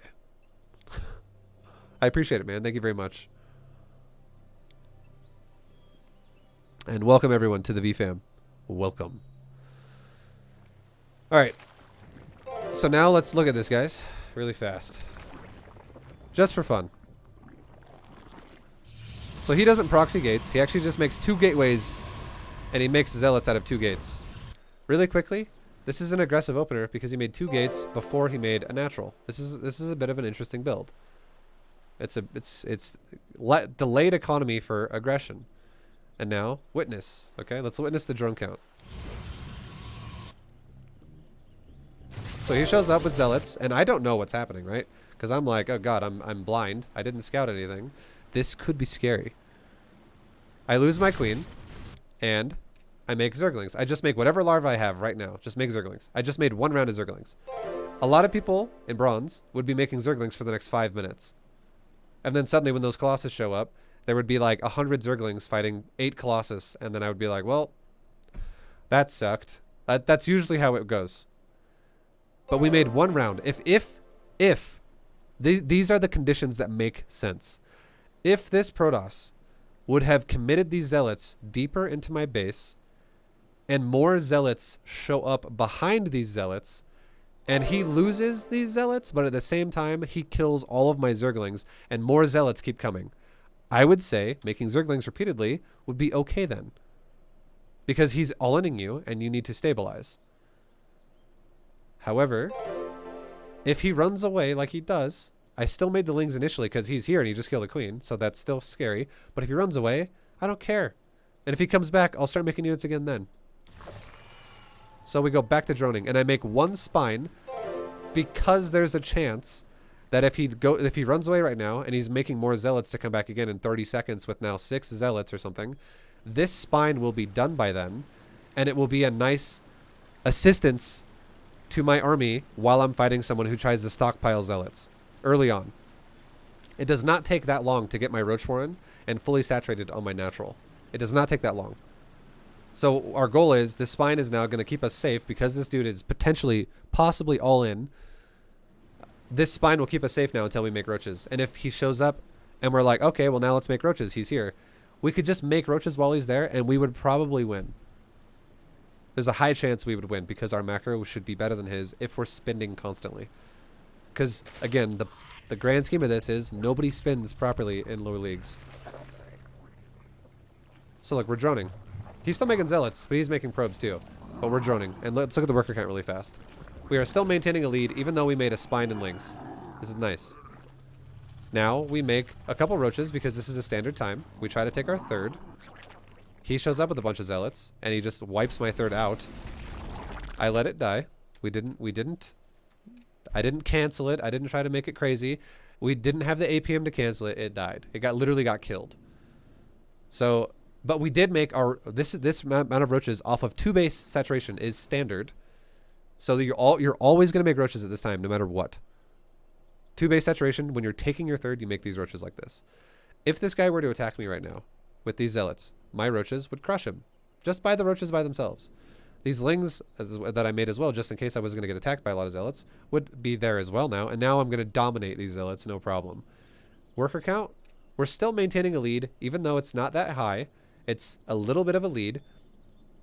I appreciate it, man. Thank you very much. And welcome, everyone, to the VFam. Welcome. All right. So now let's look at this, guys, really fast. Just for fun. So he doesn't proxy gates. He actually just makes 2 gateways, and he makes zealots out of 2 gates. Really quickly, this is an aggressive opener because he made 2 gates before he made a natural. This is a bit of an interesting build. It's delayed economy for aggression. And now, witness. Okay, let's witness the drone count. So he shows up with zealots, and I don't know what's happening, right? Because I'm like, oh god, I'm blind. I didn't scout anything. This could be scary. I lose my queen, and I make zerglings. I just make whatever larva I have right now. Just make zerglings. I just made 1 round of zerglings. A lot of people in bronze would be making zerglings for the next 5 minutes. And then suddenly when those colossus show up, there would be like 100 zerglings fighting 8 colossus, and then I would be like, well, that sucked. That's usually how it goes. But we made 1 round. If these are the conditions that make sense. If this Protoss would have committed these zealots deeper into my base, and more zealots show up behind these zealots, And he loses these zealots, but at the same time, he kills all of my Zerglings, and more zealots keep coming. I would say making Zerglings repeatedly would be okay then. Because he's all-inning you, and you need to stabilize. However, if he runs away like he does, I still made the Lings initially because he's here and he just killed a queen, so that's still scary. But if he runs away, I don't care. And if he comes back, I'll start making units again then. So we go back to droning, and I make one spine because there's a chance that if he runs away right now and he's making more zealots to come back again in 30 seconds with now 6 zealots or something, this spine will be done by then, and it will be a nice assistance to my army while I'm fighting someone who tries to stockpile zealots early on. It does not take that long to get my Roach Warren and fully saturated on my natural. It does not take that long. So our goal is this spine is now going to keep us safe because this dude is possibly all in. This spine will keep us safe now until we make roaches. And if he shows up and we're like, okay, well now let's make roaches. He's here. We could just make roaches while he's there and we would probably win. There's a high chance we would win because our macro should be better than his if we're spending constantly. Because, again, the grand scheme of this is nobody spins properly in lower leagues. So, look, we're droning. He's still making zealots, but he's making probes too. But we're droning. And let's look at the worker count really fast. We are still maintaining a lead even though we made a spine and lings. This is nice. Now we make a couple roaches because this is a standard time. We try to take our third. He shows up with a bunch of zealots and he just wipes my third out. I let it die. I didn't cancel it. I didn't try to make it crazy. We didn't have the APM to cancel it. It died. It literally got killed. So, but we did make this amount of roaches off of 2 base saturation is standard. So that you're always going to make roaches at this time, no matter what. 2 base saturation, when you're taking your third, you make these roaches like this. If this guy were to attack me right now with these zealots, my roaches would crush him. Just by the roaches by themselves. These lings that I made as well, just in case I was going to get attacked by a lot of zealots, would be there as well now. And now I'm going to dominate these zealots, no problem. Worker count, we're still maintaining a lead, even though it's not that high. It's a little bit of a lead.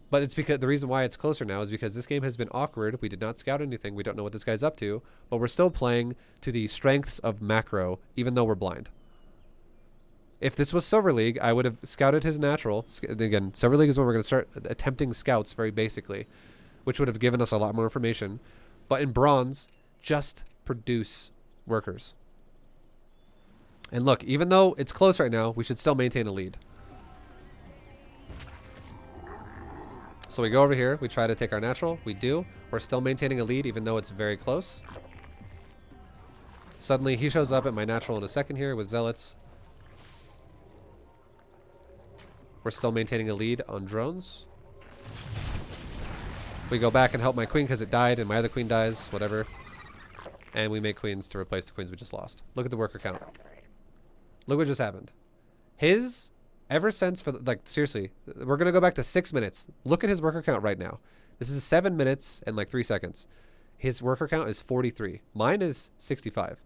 But it's because the reason why it's closer now is because this game has been awkward. We did not scout anything. We don't know what this guy's up to. But we're still playing to the strengths of macro, even though we're blind. If this was Silver League, I would have scouted his natural. Again, Silver League is when we're going to start attempting scouts very basically, which would have given us a lot more information. But in Bronze, just produce workers. And look, even though it's close right now, we should still maintain a lead. So we go over here. We try to take our natural. We do. We're still maintaining a lead, even though it's very close. Suddenly, he shows up at my natural in a second here with zealots. We're still maintaining a lead on drones. We go back and help my queen because it died and my other queen dies, whatever. And we make queens to replace the queens we just lost. Look at the worker count. Look what just happened. His, ever since, seriously, we're going to go back to 6 minutes. Look at his worker count right now. This is 7 minutes and 3 seconds. His worker count is 43. Mine is 65.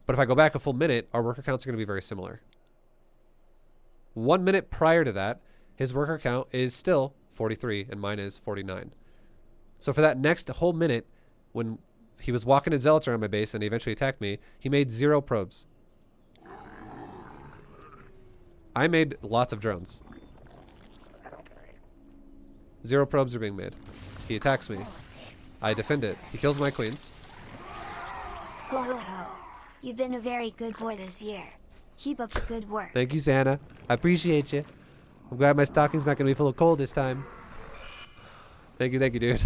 But if I go back a full minute, our worker counts are going to be very similar. 1 minute prior to that, his worker count is still 43 and mine is 49. So for that next whole minute, when he was walking his zealots around my base and he eventually attacked me, he made 0 probes. I made lots of drones. 0 probes are being made. He attacks me. I defend it. He kills my queens. Ho ho ho. You've been a very good boy this year. Keep up the good work. Thank you, Santa. I appreciate you. I'm glad my stocking's not going to be full of coal this time. Thank you, dude.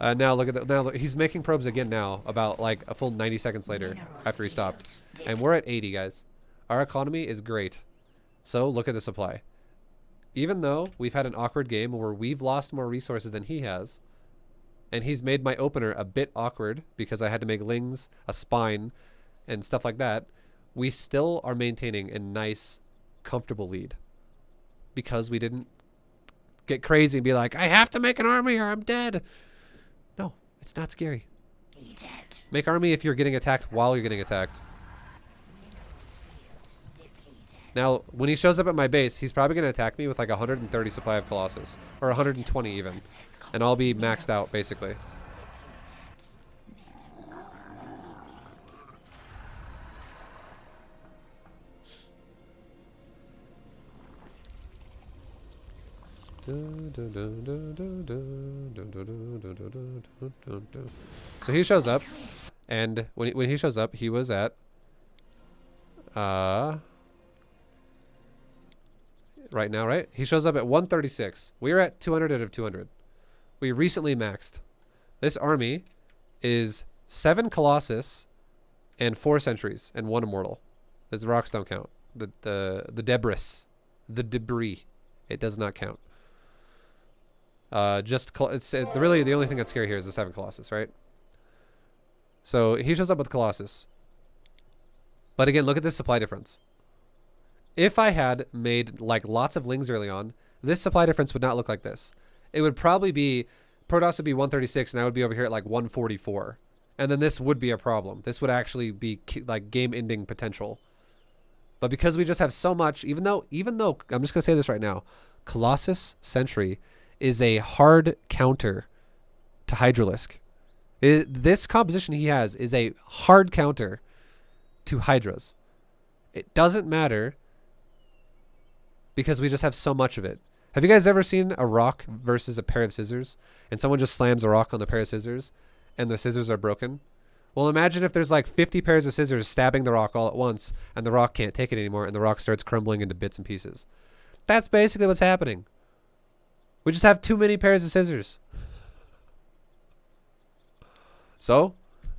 Now look at that. Now look, he's making probes again now, about a full 90 seconds later after he stopped. And we're at 80, guys. Our economy is great. So look at the supply. Even though we've had an awkward game where we've lost more resources than he has, and he's made my opener a bit awkward because I had to make lings, a spine, and stuff like that, we still are maintaining a nice, comfortable lead. Because we didn't get crazy and be like, I have to make an army or I'm dead. No, it's not scary. Make army if you're getting attacked while you're getting attacked. Now, when he shows up at my base, he's probably going to attack me with 130 supply of Colossus. Or 120 even. And I'll be maxed out, basically. So he shows up, and when he shows up, he was at right now, right? He shows up at 136. We are at 200 out of 200. We recently maxed. This army is 7 Colossus and 4 Sentries and 1 Immortal. The rocks don't count. The debris, it does not count. It's really the only thing that's scary here is the 7 Colossus, right? So he shows up with Colossus. But again, look at this supply difference. If I had made like lots of Lings early on, this supply difference would not look like this. It would probably be, Protoss would be 136 and I would be over here at like 144. And then this would be a problem. This would actually be like game ending potential. But because we just have so much, even though I'm just going to say this right now, Colossus Sentry is a hard counter to Hydralisk. This composition he has is a hard counter to Hydras. It doesn't matter because we just have so much of it. Have you guys ever seen a rock versus a pair of scissors and someone just slams a rock on the pair of scissors and the scissors are broken? Well, imagine if there's like 50 pairs of scissors stabbing the rock all at once and the rock can't take it anymore and the rock starts crumbling into bits and pieces. That's basically what's happening. We just have too many pairs of scissors. So,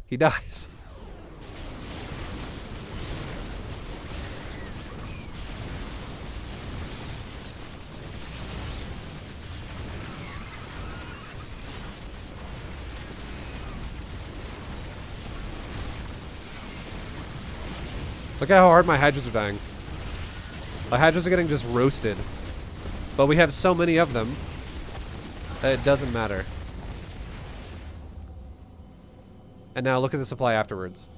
he dies. Look at how hard my Hydras are dying. My Hydras are getting just roasted. But we have so many of them that it doesn't matter. And now look at the supply afterwards.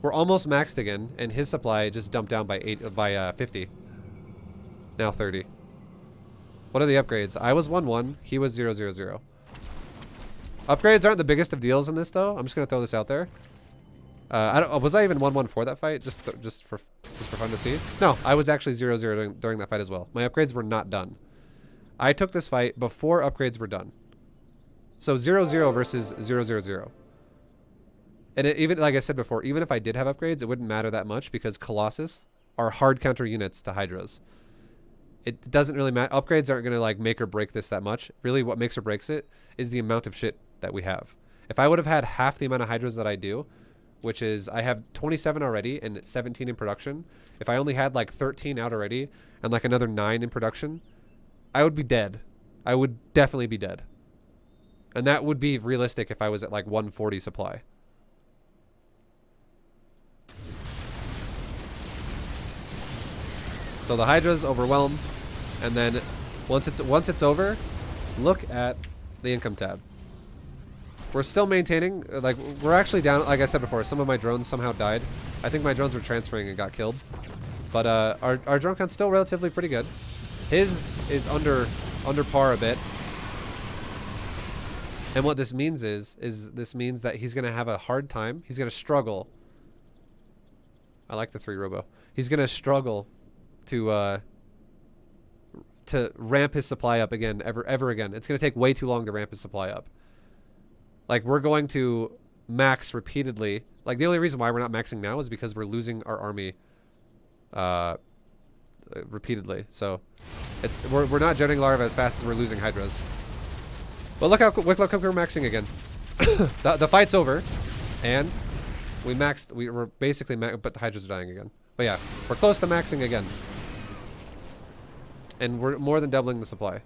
We're almost maxed again, and his supply just dumped down by 50. Now 30. What are the upgrades? I was 1-1. He was 0-0-0. Upgrades aren't the biggest of deals in this, though. I'm just gonna throw this out there. Was I even 1-1 for that fight? Just for fun to see? No, I was actually 0-0 during that fight as well. My upgrades were not done. I took this fight before upgrades were done. So 0-0 versus 0-0-0. And even like I said before, even if I did have upgrades, it wouldn't matter that much because Colossus are hard counter units to Hydras. It doesn't really matter. Upgrades aren't going to like make or break this that much. Really what makes or breaks it is the amount of shit that we have. If I would have had half the amount of Hydras that I do, which is I have 27 already and 17 in production. If I only had like 13 out already and like another 9 in production, I would be dead. I would definitely be dead. And that would be realistic if I was at like 140 supply. So the Hydras overwhelm, and then once it's over, look at the income tab. We're still maintaining, like, we're actually down, like I said before, some of my drones somehow died. I think my drones were transferring and got killed. But our drone count's still relatively pretty good. His is under par a bit. And what this means is this means that he's going to have a hard time. He's going to struggle. I like the 3 robo. He's going to struggle to ramp his supply up again, ever again. It's going to take way too long to ramp his supply up. Like, we're going to max repeatedly. Like, the only reason why we're not maxing now is because we're losing our army repeatedly. So, we're not generating larvae as fast as we're losing Hydras. But look how we're maxing again. the fight's over, and we maxed. We were basically but the Hydras are dying again. But yeah, we're close to maxing again, and we're more than doubling the supply.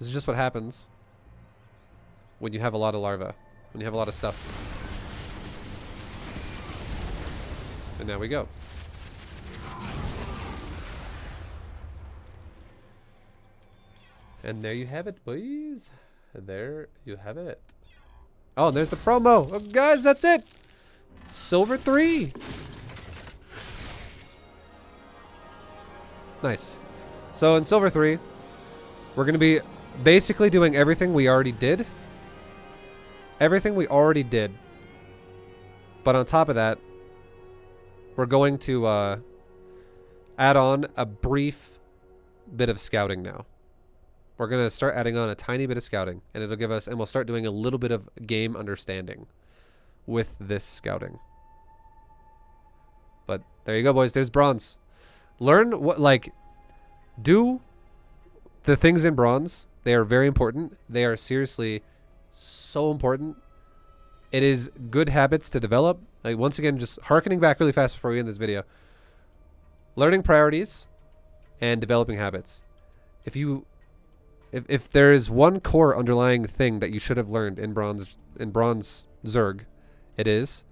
This is just what happens when you have a lot of larvae, when you have a lot of stuff. And now we go. And there you have it, boys. There you have it. Oh, there's the promo. Oh, guys, that's it. Silver 3. Nice. So in Silver 3, we're going to be basically doing everything we already did. Everything we already did. But on top of that, we're going to add on a brief bit of scouting now. We're going to start adding on a tiny bit of scouting, and it'll give us, and we'll start doing a little bit of game understanding with this scouting. But there you go, boys. There's bronze. Learn what, like, do the things in bronze. They are very important. They are seriously so important. It is good habits to develop. Like, once again, just hearkening back really fast before we end this video. Learning priorities and developing habits. If there is one core underlying thing that you should have learned in bronze Zerg, it is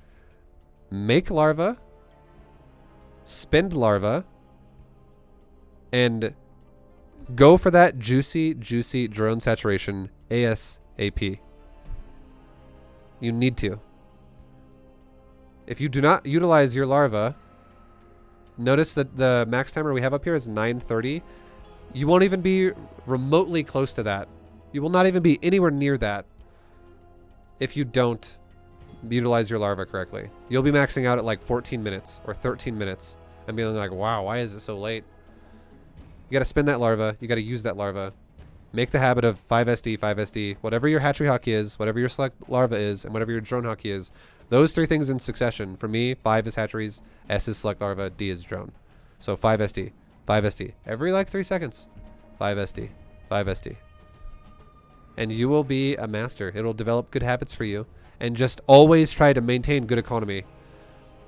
make larva, spend larva, and go for that juicy drone saturation ASAP. You need to. If you do not utilize your larva, notice that the max timer we have up here is 9:30. You won't even be remotely close to that. You will not even be anywhere near that if you don't utilize your larva correctly. You'll be maxing out at like 14 minutes or 13 minutes and being like, wow, why is it so late? You got to spin that larva. You got to use that larva. Make the habit of 5SD, 5SD, whatever your hatchery hockey is, whatever your select larva is, and whatever your drone hockey is. Those three things in succession. For me, 5 is hatcheries, S is select larva, D is drone. So 5SD, 5SD. Every like 3 seconds. 5SD, 5SD. And you will be a master. It'll develop good habits for you. And just always try to maintain good economy.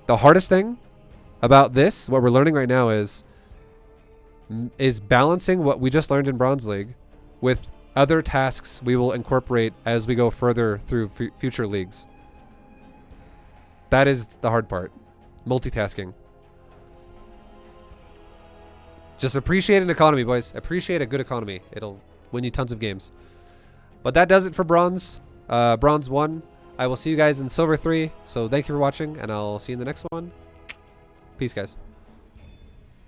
The hardest thing about this, what we're learning right now, is balancing what we just learned in Bronze League with other tasks we will incorporate as we go further through future leagues. That is the hard part. Multitasking. Just appreciate an economy, boys. Appreciate a good economy. It'll win you tons of games. But that does it for Bronze. Bronze 1. I will see you guys in Silver 3. So thank you for watching, and I'll see you in the next one. Peace, guys.